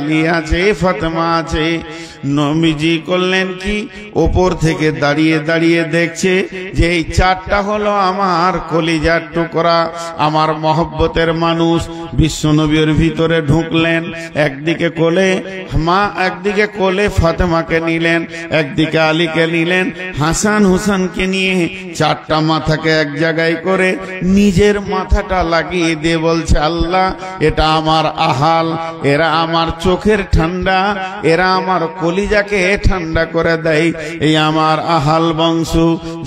আলী আছে, ফাতেমা আছে। নবীজি করলেন কি, ওপর থেকে দাঁড়িয়ে দাঁড়িয়ে দেখছে যে এই চারটা হলো আমার কলিজার টুকরা, আমার মহব্বতের মানুষ। বিশ্বনবীর ভিতরে ঢুকলেন, একদিকে কোলে মা, একদিকে কোলে ফাতেমাকে নিলেন, একদিকে আলীকে নিলেন, হাসান হুসানকে নিয়ে চারটা মাথাকে এক জায়গায় করে নিজের মাথাটা লাগিয়ে দিয়ে বলছে, আল্লাহ এটা আমার আহাল, এরা আমার চোখের ঠান্ডা, এরা আমার কলিজাকে ঠান্ডা করে দেয়। এই আমার আহাল বংশ,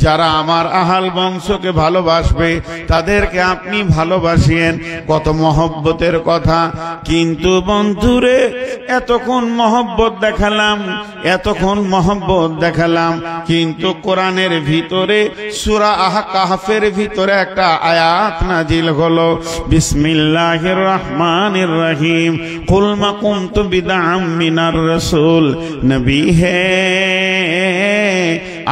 যারা আমার আহাল বংশকে ভালোবাসবে তাদেরকে আপনি ভালোবাসিয়েন। কত মহব্বতের কথা। কিন্তু বন্ধুরে, এতক্ষণ মহব্বত দেখালাম, এতক্ষণ মহব্বত দেখালাম, কিন্তু কোরআনের ভিতরে সূরা কাহফের ভিতরে একটা আয়াত নাজিল হলো, বিসমিল্লাহির রহমানির রহিম, কুল মা কুনতু বিদআম মিনার রাসূল। নবী হে,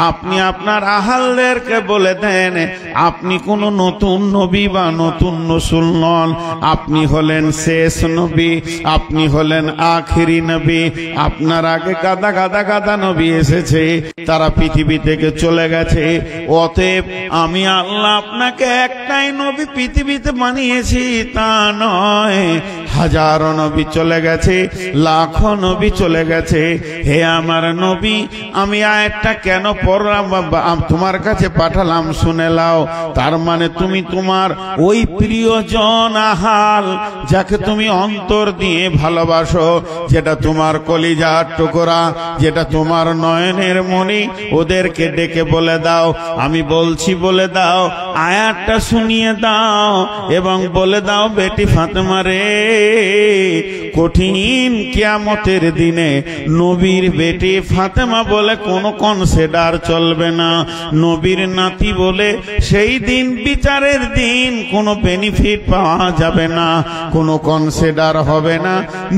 আপনি আপনার আহালদেরকে বলে দেন, আপনি কোন নতুন নবী বা নতুন রাসূল নন, আপনি হলেন শেষ নবী, আপনি হলেন আখিরি নবী। আপনার আগে গাদা গাদা গাদা নবী এসেছে, তারা পৃথিবী থেকে চলে গেছে। অতএব আমি আল্লাহ আপনাকে একটাই নবী পৃথিবীতে বানিয়েছি তা নয়, হাজারো নবী চলে গেছে, লাখো নবী চলে গেছে। হে আমার নবী, আমি আয়াতটা কেন পড়লাম তোমার কাছে পাঠালাম শুনে লাও। তার মানে তুমি তোমার ওই প্রিয়জন আহাল, যাকে তুমি অন্তর দিয়ে ভালোবাসো, যেটা তোমার কলিজার টুকরা, যেটা তোমার নয়নের মণি, ওদেরকে ডেকে বলে দাও, আমি বলছি বলে দাও, আয়াতটা শুনিয়ে দাও এবং বলে দাও, বেটি ফাতেমা রে, কঠিন কিয়ামতের দিনে নবীর বেটি ফাতেমা বলে কোনো কনসিডার চলবে না, নবীর নাতি বলে সেই দিন বিচারের দিন কোনো বেনিফিট পাওয়া যাবে না, কোনো কনসিডার হবে না।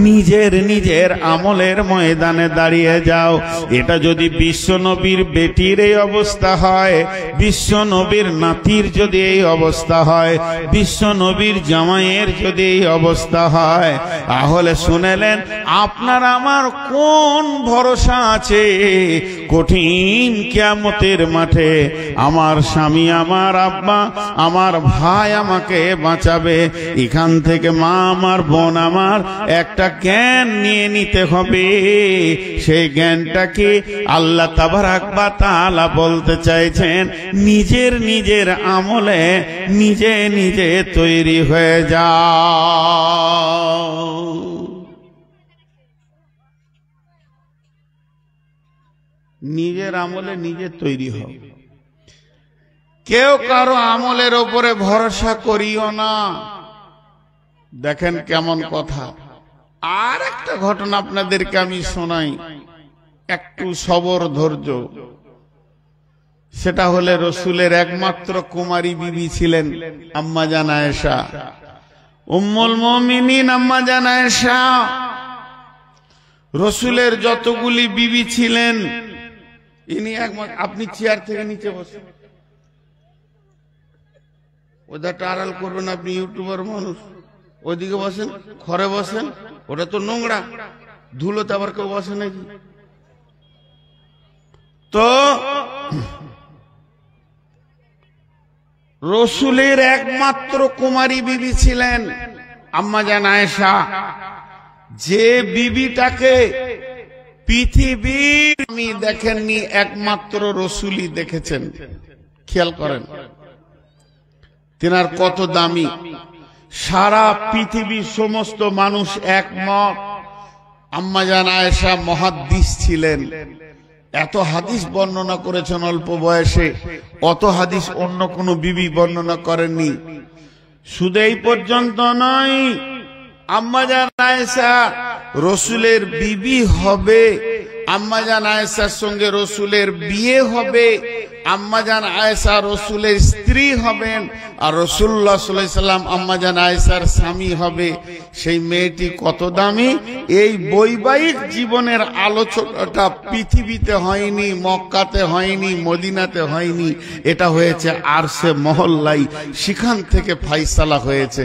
নিজের নিজের আমলের ময়দানে দাঁড়িয়ে যাও। এটা যদি বিশ্ব নবীর বেটির এই অবস্থা হয়, বিশ্ব নবীর নাতির যদি এই অবস্থা হয়, বিশ্ব নবীর জামাইয়ের যদি এই অবস্থা হয়, তাহলে শুনেলেন আপনার আমার কোন ভরসা আছে? কঠিন কিয়ামতের মাঠে আমার স্বামী, আমার আব্বা, আমার ভাই আমাকে বাঁচাবে। এখান থেকে মা আমার, বোন আমার, একটা জ্ঞান নিয়ে নিতে হবে। সেই জ্ঞানটাকে আল্লাহ তাবারাক ওয়া তাআলা বলতে চাইছেন, নিজের নিজের আমলে নিজে নিজে তৈরি হয়ে যাও। নিজের আমলে নিজে তৈরি হও। কেউ কারো আমলের উপরে ভরসা করিও না। দেখেন কেমন কথা। আর একটা ঘটনা আপনাদেরকে আমি শোনাই, একটু সবর ধৈর্য। সেটা হলে রসুলের একমাত্র কুমারী বিবি ছিলেন আম্মা জান আয়েশা, উম্মুল মুমিনিন আম্মা জান আয়েশা। রসুলের যতগুলি বিবি ছিলেন, ইনি একমাত্র। আপনি চেয়ার থেকে নিচে বসেন, ওদাটা আড়াল করবেন, আপনি ইউটিউবার মানুষ, ওইদিকে বসেন, ঘরে বসেন, ওটা তো নোংরা, ধুলোতে আবার কেউ বসে নাকি? তো রসুলের একমাত্র কুমারী বিবি ছিলেন আম্মা জান আয়েশা, যে বিবিটাকে পৃথিবীর আমি দেখেননি, একমাত্র রসুলই দেখেছেন। খেয়াল করেন তিনার কত দামি। সারা পৃথিবীর সমস্ত মানুষ একমত, আম্মা জান আয়েশা মুহাদ্দিস ছিলেন। এত হাদিস বর্ণনা করেছেন অল্প বয়সে, অত হাদিস অন্য কোন বিবি বর্ণনা করেননি। শুধু এই পর্যন্ত নয়, আম্মা জান আয়েশা রসুলের বিবি হবে, আম্মা জান আয়েশার সঙ্গে রসুলের বিয়ে হবে, আম্মা জান আয়েশা রসুলের স্ত্রী হবেন, আর রাসূলুল্লাহ সাল্লাল্লাহু আলাইহি সাল্লাম আম্মা জান আয়েশার স্বামী হবে। সেই মেয়েটি কত দামি! এই বৈবাহিক জীবনের আলোচনাটা পৃথিবীতে হয়নি, মক্কাতে হয়নি, মদিনাতে হয়নি, এটা হয়েছে আরশে মহল্লাই, সেখান থেকে ফাইসালা হয়েছে।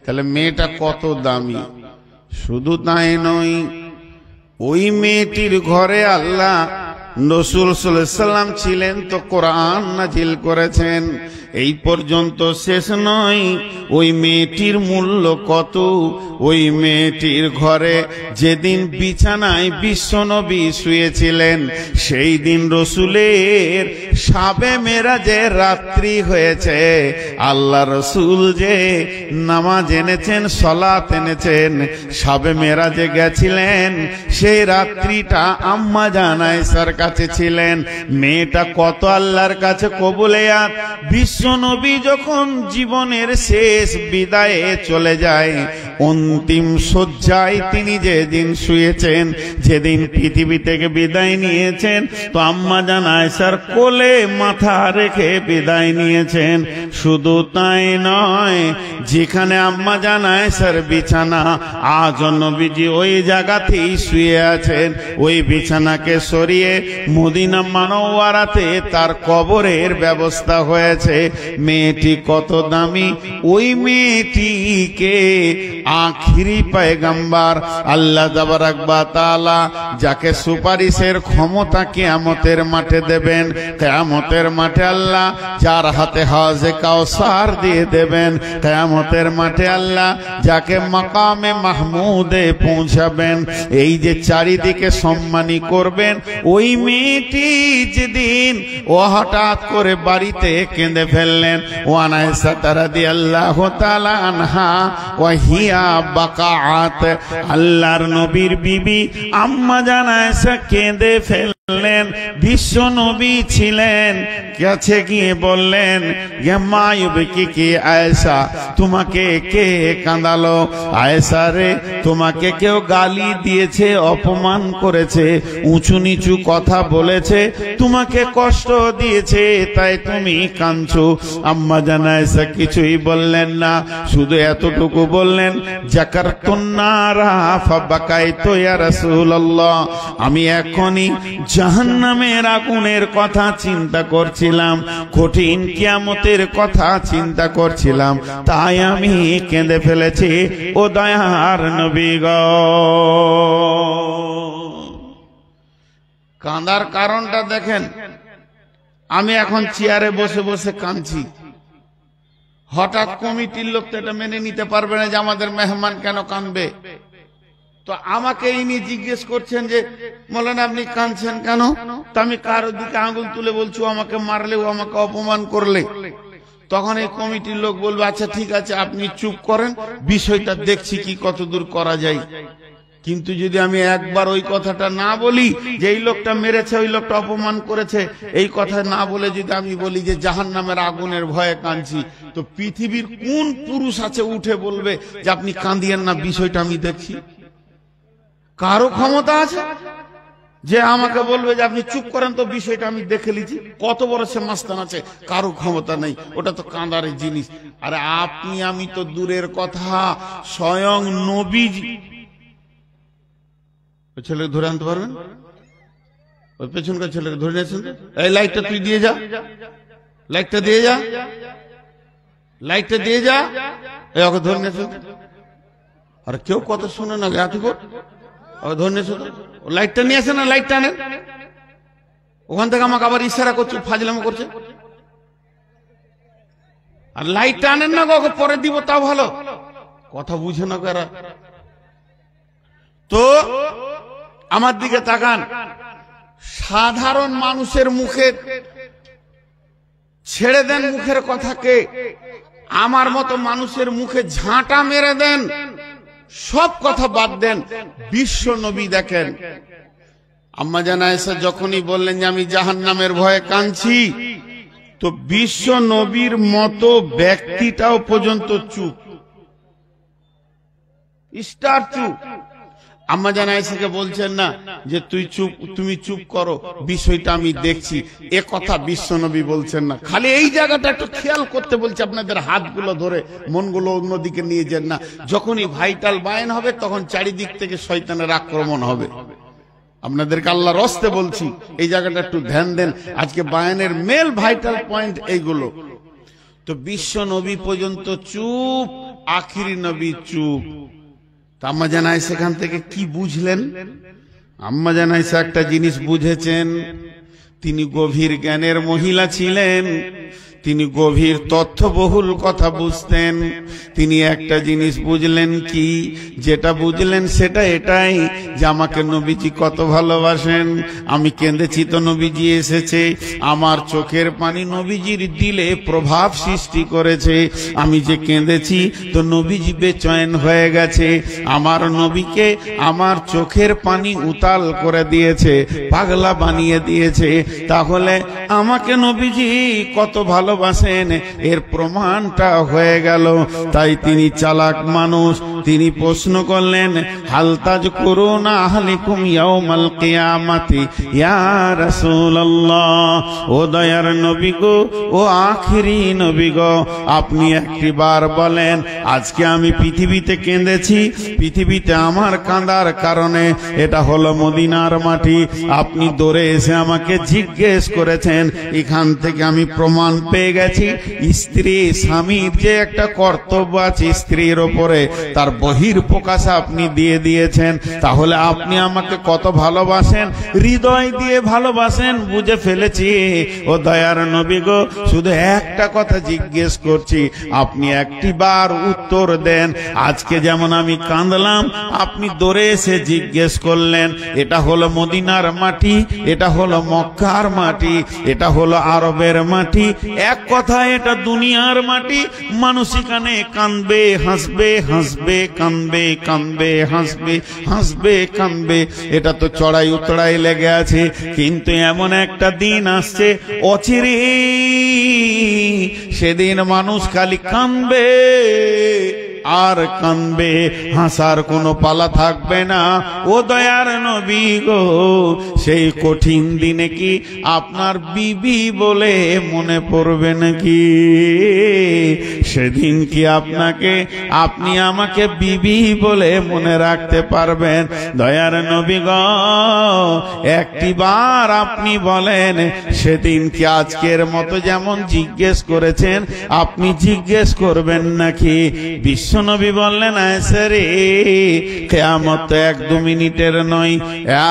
তাহলে মেয়েটা কত দামি! শুধু তাই নয়, ওই মেয়েটির ঘরে আল্লাহ রাসূল সাল্লাল্লাহু আলাইহি সাল্লাম ছিলেন তো কোরআন নাজিল করেছেন। এই পর্যন্ত শেষ নয়, ওই মেয়েটির মূল্য কত। ওই মেয়েটির ঘরে যেদিন বিছানায় বিশ্বনবী শুয়েছিলেন, সেই দিন রসুলের শাবে মেরাজের রাত্রি হয়েছে। আল্লাহ রসুল যে নামাজ এনেছেন, সালাত এনেছেন, শাবে মেরাজে গেছিলেন, সেই রাত্রিটা আম্মা জান আয়েশার কাছে ছিলেন। মেয়েটা কত আল্লাহর কাছে কবুলিয়াত। বিশ্বনবী যখন জীবনের শেষ বিদায়ে চলে যায়, অন্তিম শয্যায় তিনি যেদিন শুয়েছেন, যেদিন পৃথিবী থেকে বিদায় নিয়েছেন, তো আম্মা জান আয়েশার কোলে মাথা রেখে বিদায় নিয়েছেন। শুধু তাই নয়, যেখানে আম্মা জান আয়েশার বিছানা, আজ নবীজি ওই জায়গাতেই শুয়ে আছেন। ওই বিছানাকে সরিয়ে মদিনা মানওয়ারাতে তার কবরের ব্যবস্থা হয়েছে। মেয়েটি কত দামি! ওই মেয়েটিকে আখিরি পয়গম্বর আল্লাহ তাবারক ওয়া তাআলা যাকে সুপারিশের ক্ষমতা কিয়ামতের মাঠে দেবেন, কিয়ামতের মাঠে আল্লাহ যার হাতে হাউজে কাউসার দিয়ে দেবেন, কিয়ামতের মাঠে আল্লাহ যাকে মাকামে মাহমুদে পৌঁছাবেন, এই যে চারিদিকে সম্মানী করবেন, ওই মেয়েটি যেদিন ও হঠাৎ করে বাড়িতে কেঁদে ফেললেন। ওয়ান আয়েশা রাদিয়াল্লাহু তাআলা আনহা ওয়া হিয়া বাকাআত, আল্লাহর নবীর বিবি আম্মা জান আয়েশা কেঁদে ফেললেন। বিশ্ব নবী ছিলেন, কাছে গিয়ে বললেন, মা ইউবকি কি আয়েশা, তোমাকে কে কাঁদালো? আয়েশা রে, তোমাকে কেউ গালি দিয়েছে, অপমান করেছে, উঁচু নিচু কথা বলেছে, তোমাকে কষ্ট দিয়েছে, তাই তুমি কাঁদছো। আম্মা জান আয়েশা কিছুই বললেন না, শুধু এতটুকু বললেন, যাকারতুন নারা ফাবাকাইতু ইয়া রাসূলুল্লাহ, আমি এখনই জাহান্নামের আগুনের কথা চিন্তা করছিলাম, কঠিন কিয়ামতের কথা চিন্তা করছিলাম, তাই আমি কেঁদে ফেলেছি। ও দয়ার নবী গো, কাঁদার কারণটা দেখেন। আমি এখন চেয়ারে বসে বসে কাঁদছি, হঠাৎ কমিটির লোক তো এটা মেনে নিতে পারবে না যে আমাদের মেহমান কেন কাঁদবে। তো আমাকে ইনি জিজ্ঞেস করছেন যে মৌলানা আপনি কাঁদছেন কেন? তো আমি কারোর দিকে আঙুল তুলে বলছি, আমাকে মারলে, ও আমাকে অপমান করলে, তখন এই কমিটির লোক বলবে আচ্ছা ঠিক আছে আপনি চুপ করেন, বিষয়টা দেখছি কি কতদূর করা যায়। কিন্তু যদি আমি একবার ওই কথাটা না বলি যে এই লোকটা মেরেছে, ওই লোকটা অপমান করেছে, এই কথা না বলে যদি আমি বলি যে জাহান্নামের আগুনের ভয়ে কাঁদছি, তো পৃথিবীর কোন পুরুষ আছে উঠে বলবে যে আপনি কাঁদিয়েন না, বিষয়টা আমি দেখছি? কারো ক্ষমতা আছে যে আমাকে বলবে যে আপনি চুপ করেন, তো বিষয়টা আমি দেখে লিছি? কত বড় সে মাস্তান আছে? কারো ক্ষমতা নেই। ওটা তো কাঁদার জিনিস। আরে আপনি আমি তো দূরের কথা, স্বয়ং নবীজি। ছেলেকে ধরে আনতে পারবেন? ওই পেছনকার ছেলেকে ধরে নিয়েছেন, এই লাইটটা তুই দিয়ে যা, লাইটটা দিয়ে যা, লাইটটা দিয়ে যা, এই ওকে ধরে নিয়েছেন। আর কেউ কথা শুনে না, গাতি কর, ওকে ধরে নিয়েছে, লাইটটা নিয়ে আসে না, লাইটটা আনেন। ওখান থেকে আমাকে আবার ইশারা করছে, ফাজলামো করছে। আর লাইটটা আনেন না, ওকে পরে দিব, তা ভালো। কথা বুঝে না কারা। তো আমার দিকে তাকান, সাধারণ মানুষের মুখে ছেড়ে দেন মুখের কথাকে, আমার মতো মানুষের মুখে ঝাঁটা মেরে দেন, সব কথা বাদ দেন। বিশ্ব নবী দেখেন, আম্মা জান আয়েশা যখনই বললেন যে আমি জাহান্নামের ভয়ে কাঁদছি, তো বিশ্ব নবীর মতো ব্যক্তিটাও পর্যন্ত চুপ, স্টার চুপ। আম্মা জান আয়েশাকে বলছেন না যে তুই চুপ, তুমি চুপ করো, বিষয়টা আমি দেখছি, এ কথা বিশ্বনবী বলছেন না। খালি এই জায়গাটা একটু খেয়াল করতে বলছে, আপনাদের হাতগুলো ধরে মনগুলো অন্যদিকে নিয়ে যান না। যখনই ভাইটাল বায়ান হবে তখন চারিদিক থেকে শয়তানের আক্রমণ হবে। আপনাদেরকে আল্লাহর রাস্তে বলছি, এই জায়গাটা একটু ধ্যান দেন। আজকে বায়ানের মেল ভাইটাল পয়েন্ট এইগুলো। তো বিশ্ব নবী পর্যন্ত চুপ, আখিরি নবী চুপ। আম্মা জান আয়েশা সেখান থেকে কি বুঝলেন? আম্মা জান আয়েশা একটা জিনিস বুঝেছেন, তিনি গভীর জ্ঞানের মহিলা ছিলেন, তিনি গভীর তথ্যবহুল কথা বুঝতেন। তিনি একটা জিনিস বুঝলেন, কি যেটা বুঝলেন সেটা এটাই যে আমাকে নবীজি কত ভালোবাসেন। আমি কেঁদেছি তো নবীজি এসেছে, আমার চোখের পানি নবীজির দিলে প্রভাব সৃষ্টি করেছে। আমি যে কেঁদেছি তো নবীজি বেচৈন হয়ে গেছে, আমার নবীকে আমার চোখের পানি উতাল করে দিয়েছে, পাগলা বানিয়ে দিয়েছে। তাহলে আমাকে নবীজি কত ভালোবাসেন এর প্রমাণটা হয়ে গেল। তাই তিনি চালাক মানুষ, তিনি প্রশ্ন করলেন, হাল তাযকুরুনা আহলিকুম ইয়াউমাল কিয়ামাতি ইয়া রাসূলুল্লাহ। ও দয়ার নবী গো, ও আখিরি নবী গো, আপনি একটিবার বলেন, আজকে আমি পৃথিবীতে কেঁদেছি, পৃথিবীতে আমার কাঁদার কারণে এটা হলো মদিনার মাটি। আপনি দৌড়ে এসে আমাকে জিজ্ঞেস করেছেন, এখান থেকে আমি প্রমাণ পেয়ে গেছি স্ত্রী স্বামীর যে একটা কর্তব্য আছে স্ত্রীর ওপরে, তার বহির প্রকাশ আপনি দিয়ে দিয়েছেন। তাহলে আপনি আমাকে কত ভালোবাসেন, হৃদয় দিয়ে ভালোবাসেন, বুঝে ফেলেছি। ও দয়ার নবী গো, শুধু একটা কথা জিজ্ঞেস করছি, আপনি একটি বার উত্তর দেন। আজকে যেমন আমি কাঁদলাম, আপনি দৌড়ে এসে জিজ্ঞেস করলেন, এটা হলো মদিনার মাটি, এটা হলো মক্কার মাটি, এটা হলো আরবের মাটি, এক কথা এটা দুনিয়ার মাটি। মানুষ এখানে কাঁদবে, হাসবে, হাসবে, কাঁদবে, কাঁদবে, হাসবে, হাসবে, কাঁদবে, এটা তো চড়াই উতড়াই লেগে আছে। কিন্তু এমন একটা দিন আসছে অচিরে, সেদিন মানুষ খালি কাঁদবে আর কাঁদবে, হাসার কোনো পালা থাকবে না। ও দয়ার নবী গো, সেই কঠিন দিনে কি আপনার বিবি বলে মনে পড়বে নাকি? সেদিন কি আপনি আমাকে বিবি বলে মনে রাখতে পারবেন? দয়ার নবী গো, একটিবার আপনি বলেন, সেদিন কি আজকের মতো যেমন জিজ্ঞেস করেছেন আপনি জিজ্ঞেস করবেন নাকি? বিশ্বনবী বললেন, আয়েশা রে, কিয়ামত 1-2 মিনিটের নয়,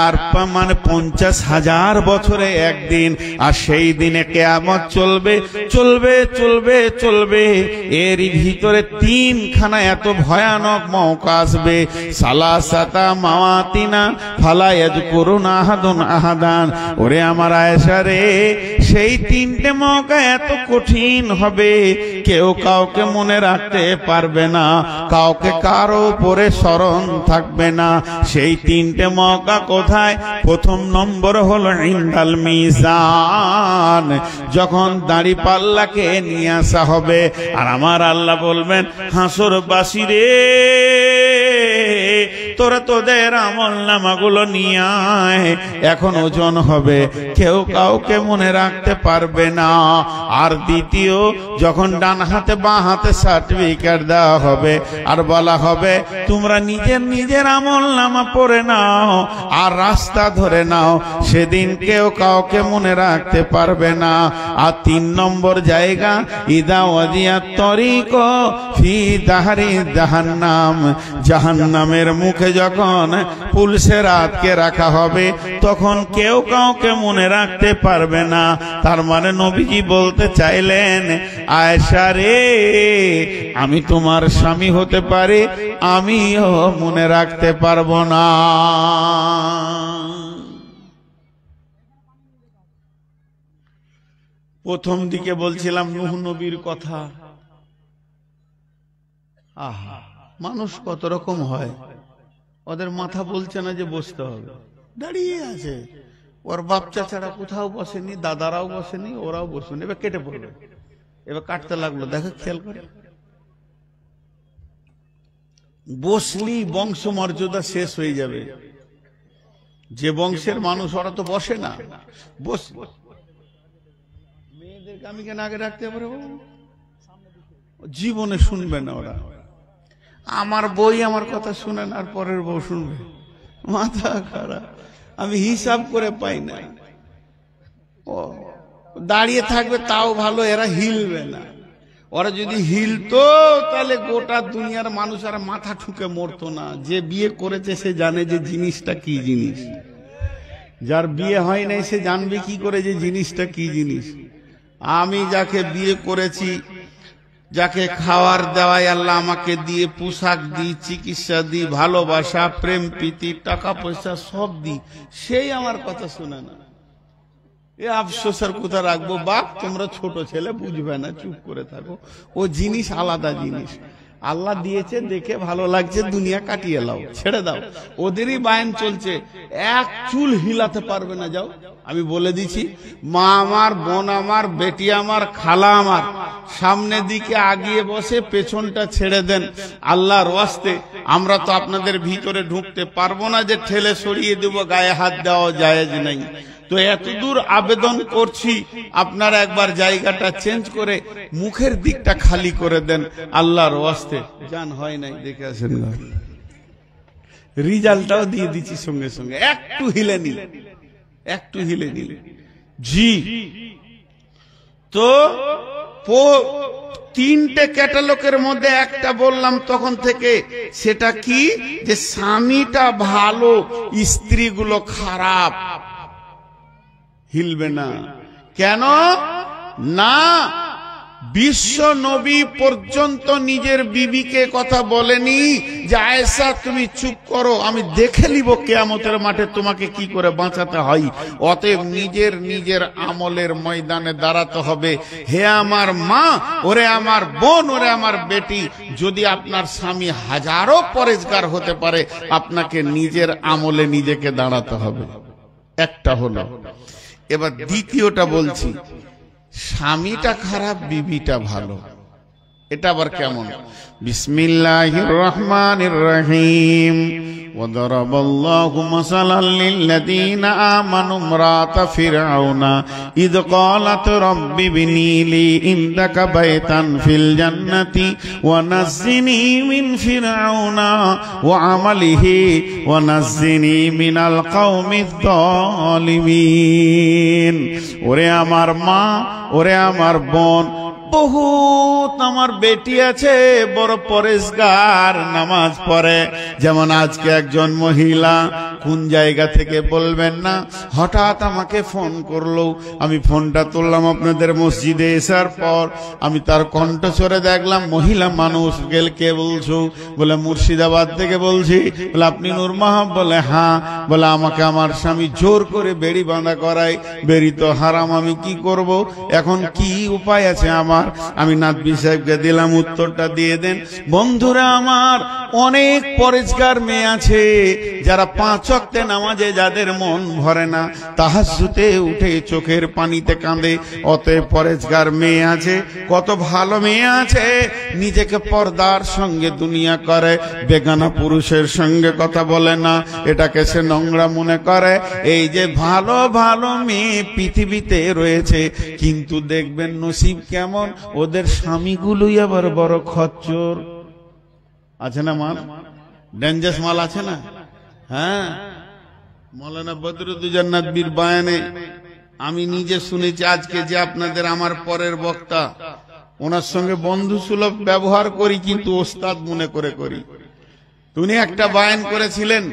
আর মানে 50,000 বছরে একদিন। আর সেই দিনে কিয়ামত চলবে, চলবে, চলবে, চলবে। এর ভিতরে 3খানা এত ভয়ানক মওকা আসবে, সালাসাতা মাওয়াতিনা ফালা ইয়াযকুরুনা আহাদুন আহাদান। ওরে আমার আয়েশা রে, সেই 3টে মওকা এত কঠিন হবে, কেউ কাউকে মনে রাখতে পারবে না, কাউকে কারো উপরে স্মরণ থাকবে না। সেই 3টে মওকা কোথায়? প্রথম নম্বর হলো ইনদাল মিজান, যখন দাড়ি পাল্লাকে নিয়ে আসা হবে, আর আমার আল্লাহ বলবেন, হাসরবাসী রে, তোরা তোদের আমল নামাগুলো নিয়ে আয়, এখন ওজন হবে, কেউ কাউকে মনে রাখতে পারবে না। আর দ্বিতীয়, যখন ডান হাতে বাঁ হাতে সার্টিফিকেট দেওয়া হবে, আর বলা হবে তোমরা নিজের নিজের আমল নামা পড়ে নাও আর রাস্তা ধরে নাও, সেদিন কেউ কাউকে মনে রাখতে পারবে না। আর 3 নম্বর জায়গা, ইদা ওয়াদিয়াত তরিক ফি দাহরি জাহান্নাম, জাহান্নামের মুখে যখন পুলিশের আটকে রাখা হবে, তখন কেউ কাউকে মনে রাখতে পারবে না। তার মানে নবীজি বলতে চাইলেন, আয়েশা রে, আমি তোমার স্বামী হতে পারি, আমিও মনে রাখতে পারবো না। প্রথম দিকে বলছিলাম নূহ নবীর কথা। আহা, মানুষ কত রকম হয়, ওদের মাথা বলছে না যে বসতে হবে, দাঁড়িয়ে আছে। ওর বাচ্চা ছাড়া কোথাও বসেনি, দাদারাও বসেনি, ওরাও বসেনি, এবার কেটে পড়বে, এবার কাটতে লাগলো। দেখো, খেয়াল করে, বসলি বংশ মর্যাদা শেষ হয়ে যাবে। যে বংশের মানুষ ওরা তো বসে না, বস। মেয়েদেরকে আমি কেন আগে রাখতে পারবো? জীবনে শুনবে না ওরা। আমার বই আমার কথা শুনেন, আর পরের বউ শুনবে, মাথা খারাপ। আমি হিসাব করে পাই না। ও দাঁড়িয়ে থাকবে তাও ভালো, এরা হিলবে না। ওরা যদি হিলতো তাহলে গোটা দুনিয়ার মানুষ আর মাথা ঠুকে মরতো না। যে বিয়ে করেছে সে জানে যে জিনিসটা কি জিনিস। যার বিয়ে হয় নাই সে জানবে কি করে যে জিনিসটা কি জিনিস। আমি যাকে বিয়ে করেছি, যাকে খাওয়ার দেওয়াই আল্লাহ আমাকে দিয়ে, পোশাক দিই, চিকিৎসা দিই, ভালোবাসা, প্রেম প্রীতি, টাকা পয়সা সব দিই, সেই আমার কথা শুনে না। এ আফসোসের কথা রাখবো, বাপ তোমরা ছোট ছেলে বুঝবে না, চুপ করে থাকো। ও জিনিস আলাদা জিনিস। আল্লাহ দিয়েছে, দেখে ভালো লাগছে, দুনিয়া কাটিয়ে লাও, ছেড়ে দাও। ওদেরই বায়ন চলছে, এক চুল হিলাতে পারবে না। যাও, আমি বলে দিছি, মা আমার, বোন আমার, বেটি আমার, খালা আমার, সামনে দিকে আগিয়ে বসে, পেছনটা ছেড়ে দেন। আল্লাহর ওয়াস্তে আমরা তো আপনাদের ভিতরে ঢুকতে পারবো না যে ঠেলে সরিয়ে দেব, গায়ে হাত দেওয়া জায়েজ নাই। তো এতদূর আবেদন করছি, আপনারা একবার জায়গাটা চেঞ্জ করে মুখের দিকটা খালি করে দেন আল্লাহর ওয়াস্তে। জান হয় নাই, দেখে আসেন, রিজাল্টটাও দিয়ে দিচ্ছি সঙ্গে সঙ্গে। একটু হিলে নিলে, একটু হিলে নিলে জি। তো তিনটে ক্যাটালগের মধ্যে একটা বললাম তখন থেকে, সেটা কি? যে স্বামীটা ভালো, স্ত্রীগুলো খারাপ। হিলবে না কেন? না, বিশ্ব নবী পর্যন্ত নিজের বিবিকে কথা বলেনি যে আয়েশা তুমি চুপ করো, আমি দেখে নিব কিয়ামতের মাঠে তোমাকে কি করে বাঁচাতে হয়। অতএব নিজের নিজের আমলের ময়দানে দাঁড়াতে হবে। হে আমার মা, ওরে আমার বোন, ওরে আমার বেটি, যদি আপনার স্বামী হাজারো পরেজগার হতে পারে, আপনাকে নিজের আমলে নিজেকে দাঁড়াতে হবে। একটা হলো। এবার দ্বিতীয়টা বলছি, স্বামীটা খারাপ, বিবিটা ভালো। এটা আবার কেমন? বিসমিল্লাহির রহমানির রহিম। وضرب الله مثلا للذين آمنوا امرأة فرعون إذ قالت رب ابن لي عندك بيتا في الجنة ونجني من فرعون وعمله ونجني من القوم الظالمين। ওরে আমার মা, ওরে আমার বোন, বহুত আমার বেটি আছে বড় পরেশগার, নামাজ পড়ে। যেমন আজকে একজন মহিলা, কোন জায়গা থেকে বলবেন না, হঠাৎ আমাকে ফোন করলো, আমি ফোনটা তুললাম আপনাদের মসজিদে এসার পর। আমি তার কণ্ঠস্বরে দেখলাম মহিলা মানুষ। গেল, কে বলছো? বলে মুর্শিদাবাদ থেকে বলছি। বলে আপনি নূর মাহব? বলে হ্যাঁ। বলে আমাকে আমার স্বামী জোর করে বেড়ি বাঁধা করায়, বেড়ি তো হারাম, আমি কি করব? এখন কি উপায় আছে আমার? আমি নাদবি সাহেবকে দিলাম, উত্তরটা দিয়ে দেন। বন্ধুরা আমার, অনেক পরেজগার মেয়ে আছে যারা 5 ওয়াক্তে নামাজে যাদের মন ভরে না, তাহাজ্জুদে উঠে চোখের পানিতে কাঁদে। অতএব পরেজগার মেয়ে আছে, কত ভালো মেয়ে আছে, নিজেকে পর্দার সঙ্গে দুনিয়া করে, বেগানা পুরুষের সঙ্গে কথা বলে না, এটাকে সে নোংরা মনে করে। এই যে ভালো ভালো মেয়ে পৃথিবীতে রয়েছে, কিন্তু দেখবেন নসিব কেমন, ওদের স্বামীগুলোই আবার বড় খচ্চর। আছে না মাল, ডেঞ্জাস মাল আছে না? হ্যাঁ, মৌলানা বদরুদ্দোজা নদভীর বয়ানে আমি নিজে শুনেছি। আজকে যে আপনাদের আমার পরের বক্তা, ওনার সঙ্গে বন্ধু সুলভ ব্যবহার করি, কিন্তু ওস্তাদ মনে করে করি। উনি একটা বয়ান করেছিলেন,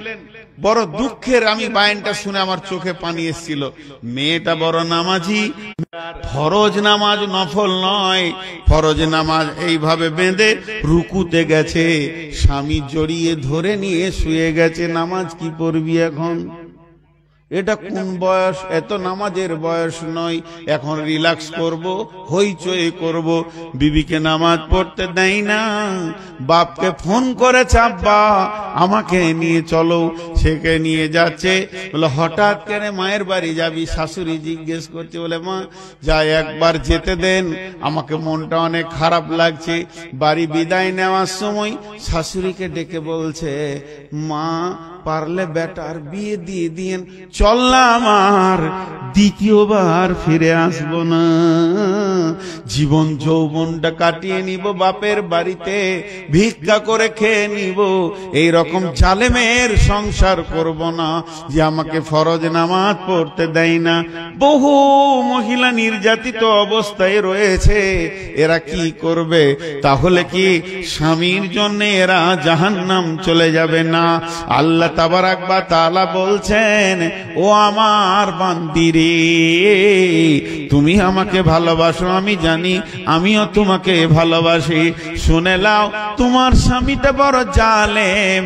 বড় দুঃখের, আমি বয়ানটা শুনে আমার চোখে পানি এসেছিল। মেয়েটা বড় নামাজি, ফরজ নামাজ নফল নয়, ফরজ নামাজ এইভাবে বেঁধে রুকুতে গেছে, স্বামী জড়িয়ে ধরে নিয়ে শুয়ে গেছে। নামাজ কি পড়বি এখন? এটা কোন বয়স? এত নামাজের বয়স নয়। এখন রিল্যাক্স করব, হইচই করব। বিবিকে নামাজ পড়তে দেয় না, বাপকে ফোন করে, আব্বা আমাকে নিয়ে চলো। সেকে নিয়ে যাচ্ছে। বলে হঠাৎ কেন মায়ের বাড়ি যাবি? শাশুড়ি জিজ্ঞেস করছে। বলে মা যাই, একবার যেতে দেন, আমাকে মনটা অনেক খারাপ লাগছে। বাড়ি বিদায় নেওয়ার সময় শাশুড়িকে ডেকে বলছে, মা পারলে বেটার বিয়ে দিয়ে দিয়েন, চললাম আর দ্বিতীয়বার ফিরে আসবো না। জীবন যৌবনটা কাটিয়ে নিব বাপের বাড়িতে, ভিক্ষা করে খেয়ে নিব। এই রকম জালেমের সংসার করব না যে আমাকে ফরজ নামাজ পড়তে দেয় না। বহু মহিলা নির্যাতিত অবস্থায় রয়েছে, এরা কি করবে? তাহলে কি স্বামীর জন্য এরা জাহান্নাম চলে যাবে? না, আল্লাহ তাবারাক ওয়া তাআলা বলছেন, ও আমার বান্দিরে, তুমি আমাকে ভালোবাসো, আমি জানি, আমিও তোমাকে ভালোবাসি। শুনে নাও, তোমার স্বামীটা বড় জালেম,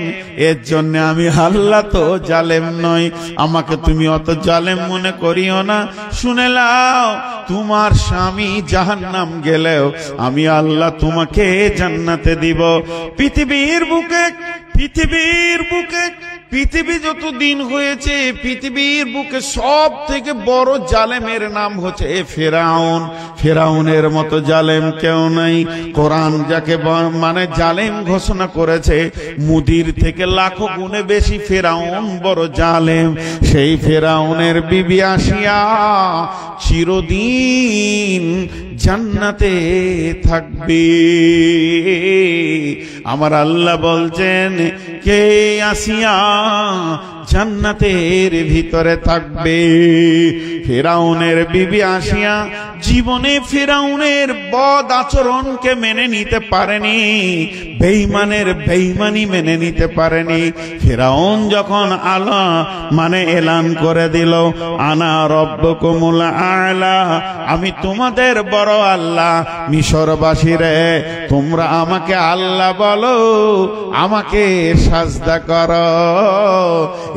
এর জন্য আমি আল্লাহ তো জালেম নই, আমাকে তুমি অত জালেম মনে করিও না। শুনে নাও, তোমার স্বামী জাহান্নাম গেলেও আমি আল্লাহ তোমাকে জান্নাতে দিব। পৃথিবীর বুকে পৃথিবী যত দিন হয়েছে, পৃথিবীর বুকে সব থেকে বড় জালেমের নাম হচ্ছে ফেরাউন। ফেরাউনের মতো জালেম কেউ নাই। কোরআন যাকে মানে জালেম ঘোষণা করেছে, মুদির থেকে লাখো গুণে বেশি ফেরাউন বড় জালেম। সেই ফেরাউনের বিবি আসিয়া চিরদিন জান্নাতে থাকবে। আমার আল্লাহ বলছেন, কে আসিয়া জান্নাতের ভিতরে থাকবে? ফেরাউনের বিবি আসিয়া জীবনে ফেরাউনের বদ আচরণকে মেনে নিতে পারেনি, বেঈমানের বেঈমানি মেনে নিতে পারেনি। ফেরাউন যখন এলান করে দিল, আনা রব্বুকুমুল আ'লা, আমি তোমাদের বড় আল্লাহ। মিশরবাসীরে, তোমরা আমাকে আল্লাহ বলো, আমাকে সাজদা করো।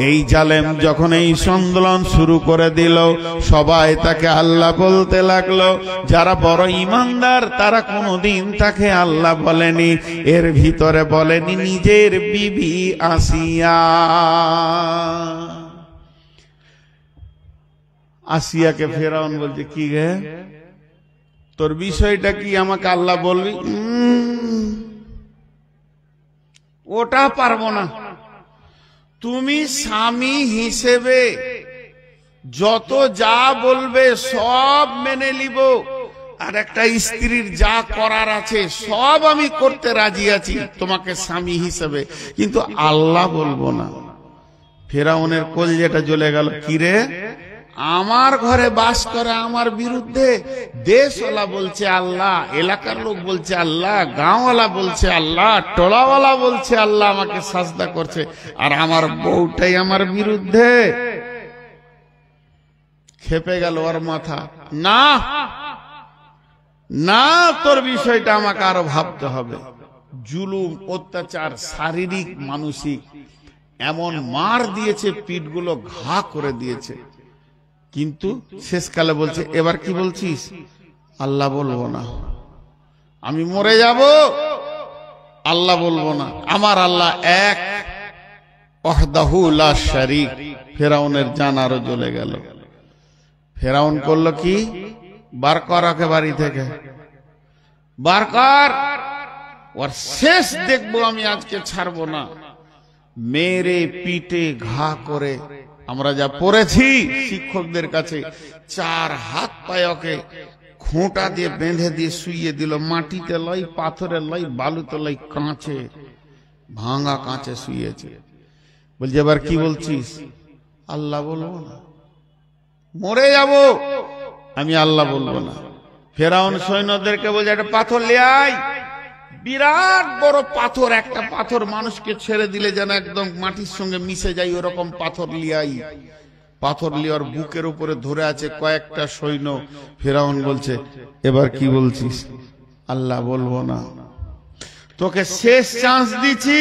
এই জালেম যখন এই আন্দোলন শুরু করে দিল, সবাই তাকে আল্লাহ বলতে লাগলো। যারা বড় ঈমানদার তারা কোনোদিন তাকে আল্লাহ বলেনি, এর ভিতরে বলেনি নিজের বিবি আসিয়াকে ফেরাউন বলছে, কি গে, তোর বিষয়টা কি, আমাকে আল্লাহ বলবি? ওটা পারবো না। তুমি স্বামী হিসেবে যত যা বলবে সব মেনে নিব, আর একটা স্ত্রীর যা করার আছে সব আমি করতে রাজি আছি তোমাকে স্বামী হিসেবে, কিন্তু আল্লাহ বলবো না। ফেরাউনের কলিজাটা জ্বলে গেল। কিরে, আমার ঘরে বাস করে আমার বিরুদ্ধে দেশওয়ালা বলছে আল্লাহ, এলাকার লোক বলছে আল্লাহ, গাঁওয়ালা বলছে আল্লাহ, টোলাওয়ালা বলছে আল্লাহ, আমাকে সাজদা করছে, আর আমার বউটাই আমার বিরুদ্ধে। খেপে গেল ওর মাথা। না না, তোর বিষয়টা আমাকে আরো ভাবতে হবে। জুলুম, অত্যাচার, শারীরিক মানসিক এমন মার দিয়েছে, পিঠগুলো ঘা করে দিয়েছে। কিন্তু শেষকালে বলছে, এবার কি বলছিস? আল্লাহ বলবো না, আমি মরে যাব, আল্লাহ বলবো না, আমার আল্লাহ এক, ওয়াহদাহু লা শারীক। ফেরাউনের জান আরো জ্বলে গেল। ফেরাউন করলো কি? বার কর ওকে বাড়ি থেকে, বার কর, ওর শেষ দেখবো আমি, আজকে ছাড়বো না। মেরে পিটে ঘা করে, আমরা যা পড়েছি শিক্ষকদের কাছে, 4 হাত পায়ে ওকে খোঁটা দিয়ে বেঁধে দিয়ে শুইয়ে দিল। মাটিতে লয়, পাথরে লয়, বালুতে লয়, কাঁচে, ভাঙা কাঁচে শুয়েছে। বলছে, এবার কি বলছিস? আল্লাহ বলবো না, মরে যাব, আমি আল্লাহ বলবো না। ফেরাউন সৈন্যদেরকে বলছে, একটা পাথর নিয়ে আয়। বিরাট বড় পাথর, একটা পাথর মানুষকে ছেড়ে দিলে যেন একদম মাটির সঙ্গে মিশে যায়, ওরকম পাথর লিয়াই। পাথর লিয়ার বুকের উপরে ধরে আছে কয়েকটা সৈন্য। ফেরাউন বলছে, এবার কি বলছিস? আল্লাহ বলবো না, তোকে শেষ চান্স দিছি,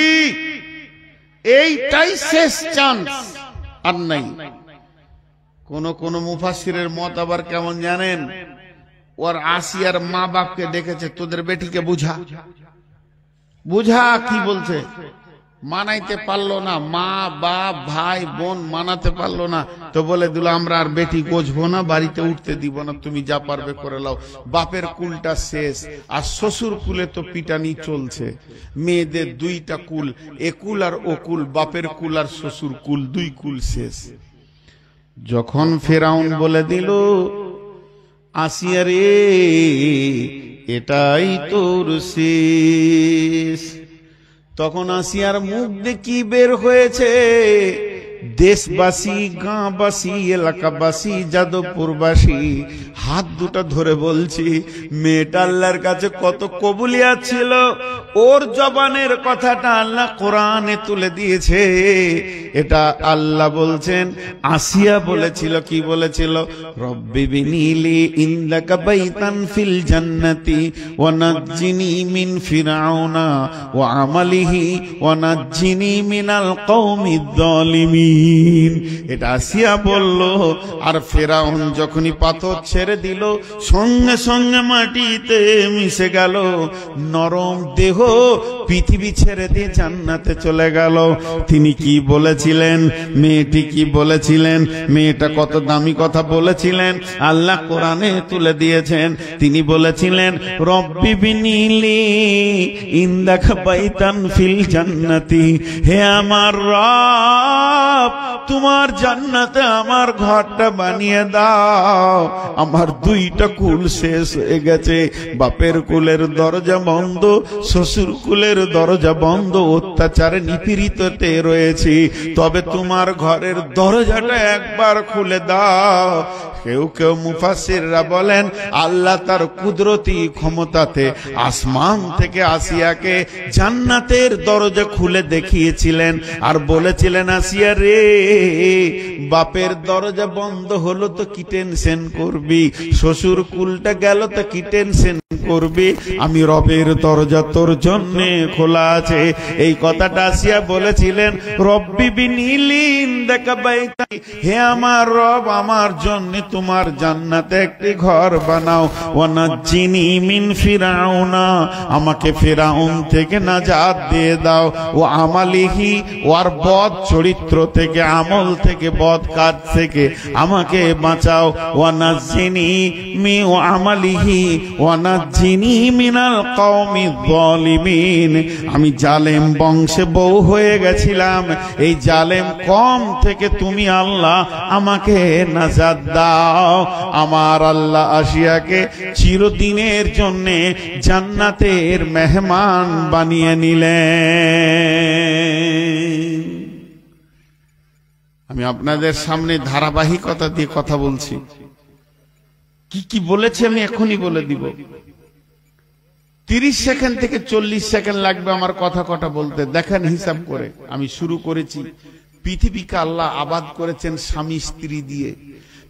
এইটাই শেষ চান্স, আর নাই। কোন মুফাসসিরের মত আবার কেমন জানেন? ওর আসিয়ার মা বাপকে ডেকেছে, তোদের বেটিকে বুঝা, বুঝা। কি বলছে? মানাইতে পারলো না, মা বাপ ভাই বোন মানাতে পারলো না, তো বলে দিল, আমরা আর বেটি গোছবো না, বাড়িতে উঠতে দিব না, তুমি যা পারবে করে লাও। বাপের কুলটা শেষ, আর শ্বশুর কুলে তো পিটানি চলছে। মেয়েদের 2টা কুল, একুল আর ওকুল, বাপের কুল আর শ্বশুর কুল, 2 কুল শেষ। যখন ফেরাউন বলে দিল, আসিয়া রে, এটাই তোর শেষ, তখন আসিয়ার মুখ দিয়ে কি বের হয়েছে? দেশবাসী, গাঁবাসী, এলাকাবাসী, যাদবপুরবাসী হাত দুটো ধরে বলছি, মেয়েটা আল্লাহর কাছে কত কবুলিয়াত ছিল, ওর জবানের কথাটা আল্লাহ কোরআনে তুলে দিয়েছে। এটা আল্লাহ বলছেন, আসিয়া বলেছিল, কি বলেছিল? রব্বি বিনিলি ইনদাকা বাইতান ফিল জান্নাতি ওয়া নাজ্জিনি মিন ফিরআউনা ওয়া আমালিহি ওয়া নাজ্জিনি মিনাল কওমিদ যালিমিন। এটা আসিয়া বলল। আর ফিরআউন যখনই পাথর ছেড়ে দিল, সঙ্গে সঙ্গে মাটিতে মিশে গেল, নরম দেহ পৃথিবী ছেড়ে দিয়ে জান্নাতে চলে গেল। তিনি কি বলেছিলেন? মেয়েটি কি বলেছিলেন? মেয়েটা কত দামি কথা বলেছিলেন, আল্লাহ কোরআনে তুলে দিয়েছেন। তিনি বলেছিলেন, রব্বি বিনিলি ইনদাকা বাইতান ফিল জান্নাতি, হে আমার রব, তোমার জান্নাতে আমার ঘরটা বানিয়ে দাও। আমার দুইটা কুল শেষ হয়ে গেছে, বাপের কুলের দরজা বন্ধ, শ্বশুর কুলের দরজা বন্ধ, অত্যাচারে নিপীড়িততে রয়েছি, তবে তোমার ঘরের দরজাটা একবার খুলে দাও। কেউ কেউ মুফাসসিররা বলেন, আল্লাহ তার কুদরতি ক্ষমতাতে আসমান থেকে আসিয়াকে জান্নাতের দরজা খুলে দেখিয়েছিলেন আর বলেছিলেন, আসিয়া রে, বাপের দরজা বন্ধ হলো তো কি টেনশন করবি, শ্বশুর কুলটা গেল তো কি টেনশন করবি, আমি রবের দরজা তোর জন্য খোলা আছে। এই কথাটা আসিয়া বলেছিলেন, রব্বি বিনিলি ইনদাকা বাইতান, হে আমার রব, আমার জন্য তোমার জান্নাতে একটি ঘর বানাও। ওয়া নাজ্জিনি মিন ফিরআউনা, আমাকে ফিরআউন থেকে নাজাত দিয়ে দাও। ও আমালিহি, ওর বদ চরিত্র থেকে, আমল থেকে, বদ কাজ থেকে আমাকে বাঁচাও। ওয়া নাজ্জিনি মি ওয়া আমালিহি ওয়া নাজ্জিনি মিনাল কওমিজ যালিমিন। আমি জালেম বংশে বউ হয়ে গেছিলাম, এই জালেম কম থেকে তুমি আল্লাহ আমাকে নাজাত দাও। আমার আল্লাহ আসিয়াকে চিরদিনের জন্য জান্নাতের মেহমান বানিয়ে নিলেন। আমি আপনাদের সামনে ধারাবাহিকতা দিয়ে কথা বলছি, কি কি বলেছে আমি এখনই বলে দিব। 30 সেকেন্ড থেকে 40 সেকেন্ড লাগবে আমার কথা কটা বলতে, দেখেন হিসাব করে। আমি শুরু করেছি, পৃথিবীকে আল্লাহ আবাদ করেছেন স্বামী স্ত্রী দিয়ে।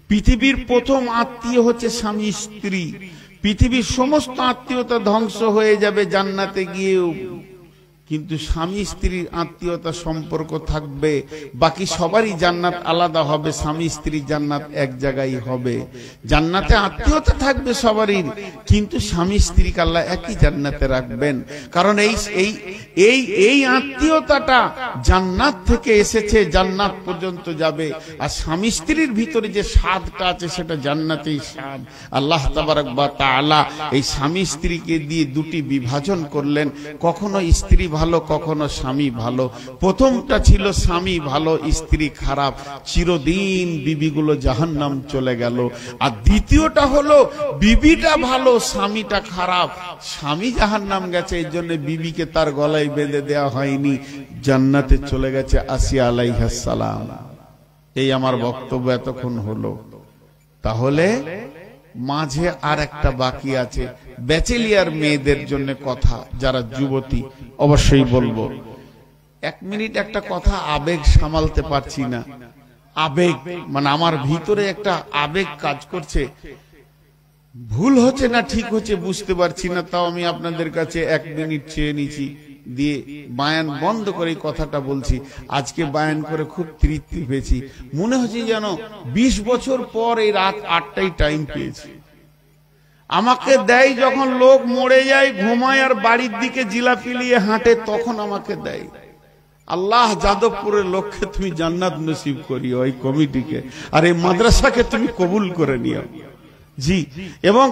পৃথিবীর প্রথম আত্মীয় হচ্ছে স্বামী স্ত্রী। পৃথিবীর সমস্ত আত্মীয়তা ধ্বংস হয়ে যাবে জান্নাতে গিয়েও, কিন্তু স্বামী স্ত্রীর আত্মীয়তা সম্পর্ক থাকবে। বাকি সবারই জান্নাত আলাদা হবে, স্বামী স্ত্রী জান্নাত এক জায়গায় হবে। জান্নাতে আত্মীয়তা থাকবে সবারই, কিন্তু স্বামী স্ত্রীকে আল্লাহ একই জান্নাতে রাখবেন। কারণ এই আত্মীয়তাটা জান্নাত থেকে এসেছে, জান্নাত পর্যন্ত যাবে। আর স্বামী স্ত্রীর ভিতরে যে স্বাদটা আছে সেটা জান্নাতেই স্বাদ। আল্লাহ তাবারক ওয়া তাআলা এই স্বামী স্ত্রীকে দিয়ে দুটি বিভাজন করলেন, কখনো স্ত্রী ভালো, কখনো স্বামী ভালো। প্রথমটা ছিল স্বামী ভালো, স্ত্রী খারাপ, চিরদিন বিবিগুলো জাহান্নাম চলে গেল। আর দ্বিতীয়টা হলো বিবিটা ভালো, স্বামীটা খারাপ, স্বামী জাহান্নাম গেছে, এই জন্য বিবিকে তার গলায় বেঁধে দেওয়া হয়নি, জান্নাতে চলে গেছে আসিয়া আলাইহিস সালাম। এই আমার বক্তব্য এতক্ষণ হলো। তাহলে মাঝে আর একটা বাকি আছে, ব্যাচেলিয়ার মেয়েদের জন্য কথা, যারা যুবতী, অবশ্যই বলবো। 1 মিনিট একটা কথা, আবেগ সামালতে পারছি না। আবেগ মানে আমার ভিতরে একটা আবেগ কাজ করছে, ভুল হচ্ছে না ঠিক হচ্ছে বুঝতে পারছি না, তাও আমি আপনাদের কাছে 1 মিনিট চেয়ে নিছি, দিয়ে বায়ান বন্ধ করে কথাটা বলছি। আজকে বায়ান করে খুব তৃপ্তি পেয়েছি, মনে হচ্ছে যেন 20 বছর পর এই রাত 8টায় টাইম পেয়েছি। আমাকে দেয় যখন লোক মরে যায়, ঘুমায় আর বাড়ির দিকে জিলাপি নিয়ে হাঁটে, তখন আমাকে দেয়। আল্লাহ যাদবপুরের লোককে তুমি জান্নাত নসিব করিও, ওই কমিটিকে আর এই মাদ্রাসাকে তুমি কবুল করে নিও। জি, এবং